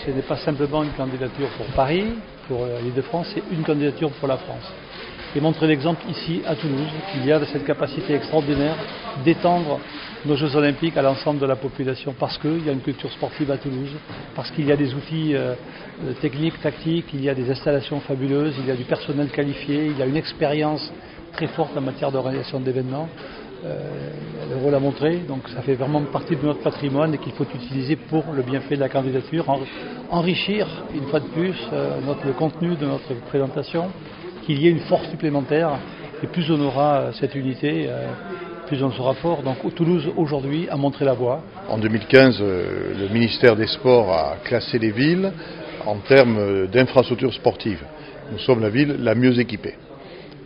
Ce n'est pas simplement une candidature pour Paris, pour l'Île-de-France, c'est une candidature pour la France. Et montrer l'exemple ici à Toulouse, qu'il y a cette capacité extraordinaire d'étendre nos Jeux Olympiques à l'ensemble de la population, parce qu'il y a une culture sportive à Toulouse, parce qu'il y a des outils techniques, tactiques, il y a des installations fabuleuses, il y a du personnel qualifié, il y a une expérience très forte en matière d'organisation d'événements. L'Euro l'a montré, donc ça fait vraiment partie de notre patrimoine et qu'il faut utiliser pour le bienfait de la candidature, enrichir une fois de plus le contenu de notre présentation, qu'il y ait une force supplémentaire, et plus on aura cette unité, plus on sera fort. Donc Toulouse aujourd'hui a montré la voie. En 2015, le ministère des Sports a classé les villes en termes d'infrastructures sportives. Nous sommes la ville la mieux équipée.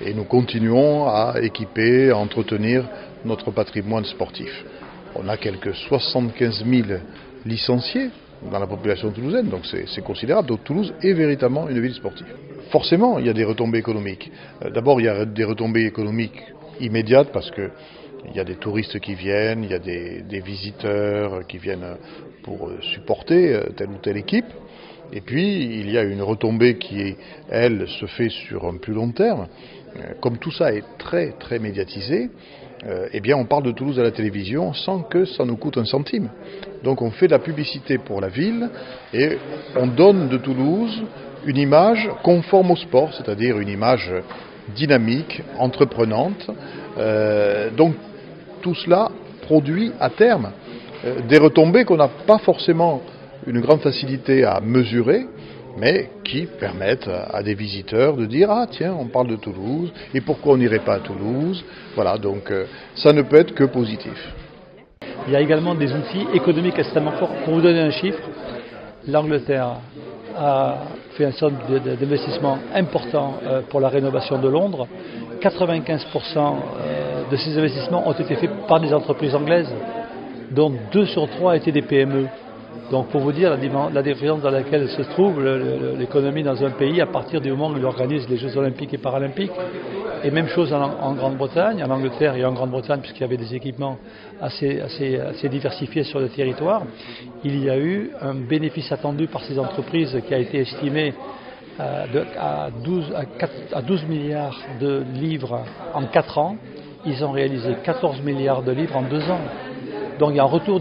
Et nous continuons à équiper, à entretenir notre patrimoine sportif. On a quelques 75 000 licenciés dans la population toulousaine, donc c'est considérable. Donc Toulouse est véritablement une ville sportive. Forcément, il y a des retombées économiques. D'abord, il y a des retombées économiques immédiates parce que il y a des touristes qui viennent, il y a des visiteurs qui viennent pour supporter telle ou telle équipe. Et puis, il y a une retombée qui, elle, se fait sur un plus long terme. Comme tout ça est très, très médiatisé, eh bien, on parle de Toulouse à la télévision sans que ça nous coûte un centime. Donc, on fait de la publicité pour la ville et on donne de Toulouse une image conforme au sport, c'est-à-dire une image dynamique, entreprenante. Donc, tout cela produit à terme des retombées qu'on n'a pas forcément une grande facilité à mesurer, mais qui permettent à des visiteurs de dire « Ah tiens, on parle de Toulouse, et pourquoi on n'irait pas à Toulouse ?» Voilà, donc ça ne peut être que positif. Il y a également des outils économiques extrêmement forts. Pour vous donner un chiffre, l'Angleterre a fait un certain d'investissement important pour la rénovation de Londres. 95% de ces investissements ont été faits par des entreprises anglaises, dont 2 sur 3 étaient des PME. Donc pour vous dire la différence dans laquelle se trouve l'économie dans un pays à partir du moment où il organise les Jeux Olympiques et Paralympiques. Et même chose en Grande-Bretagne, en Angleterre et en Grande-Bretagne, puisqu'il y avait des équipements assez diversifiés sur le territoire. Il y a eu un bénéfice attendu par ces entreprises qui a été estimé à 12 milliards de livres en 4 ans. Ils ont réalisé 14 milliards de livres en 2 ans. Donc il y a un retour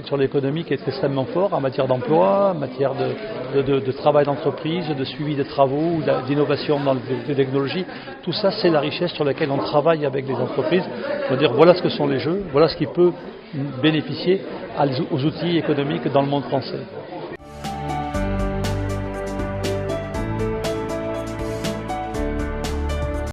sur l'économie qui est extrêmement fort en matière d'emploi, en matière de travail d'entreprise, de suivi de travaux, d'innovation dans les technologies. Tout ça, c'est la richesse sur laquelle on travaille avec les entreprises. On va dire voilà ce que sont les jeux, voilà ce qui peut bénéficier aux outils économiques dans le monde français.